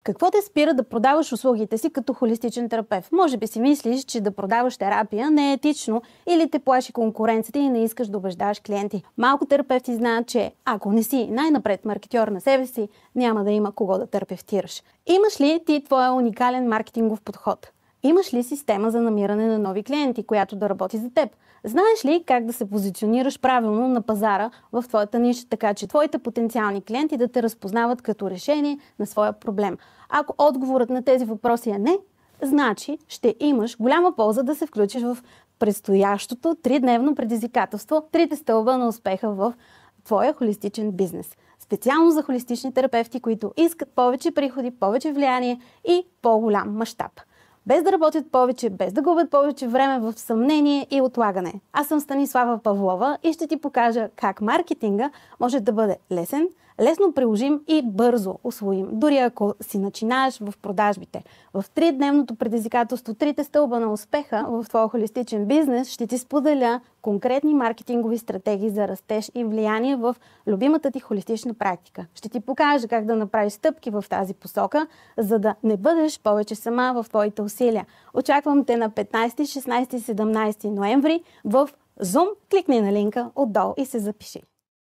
Какво те спира да продаваш услугите си като холистичен терапевт? Може би си мислиш, че да продаваш терапия не е етично или те плаши конкуренцията и не искаш да убеждаваш клиенти. Малко терапевти знаят, че ако не си най-напред маркетьор на себе си, няма да има кого да терапевтираш. Имаш ли ти твоя уникален маркетингов подход? Имаш ли система за намиране на нови клиенти, която да работи за теб? Знаеш ли как да се позиционираш правилно на пазара в твоята ниша, така че твоите потенциални клиенти да те разпознават като решение на своя проблем? Ако отговорът на тези въпроси е не, значи ще имаш голяма полза да се включиш в предстоящото 3-дневно предизвикателство "Трите стълба на успеха в твоя холистичен бизнес". Специално за холистични терапевти, които искат повече приходи, повече влияние и по-голям мащаб. Без да работят повече, без да губят повече време в съмнение и отлагане. Аз съм Станислава Павлова и ще ти покажа как маркетинга може да бъде лесен, лесно приложим и бързо усвоим, дори ако си начинаеш в продажбите. В 3-дневното предизвикателство "Трите стълба на успеха" в твоя холистичен бизнес ще ти споделя конкретни маркетингови стратегии за растеж и влияние в любимата ти холистична практика. Ще ти покажа как да направиш стъпки в тази посока, за да не бъдеш повече сама в твоите усилия. Очаквам те на 15, 16 и 17 ноември в Zoom. Кликни на линка отдолу и се запиши.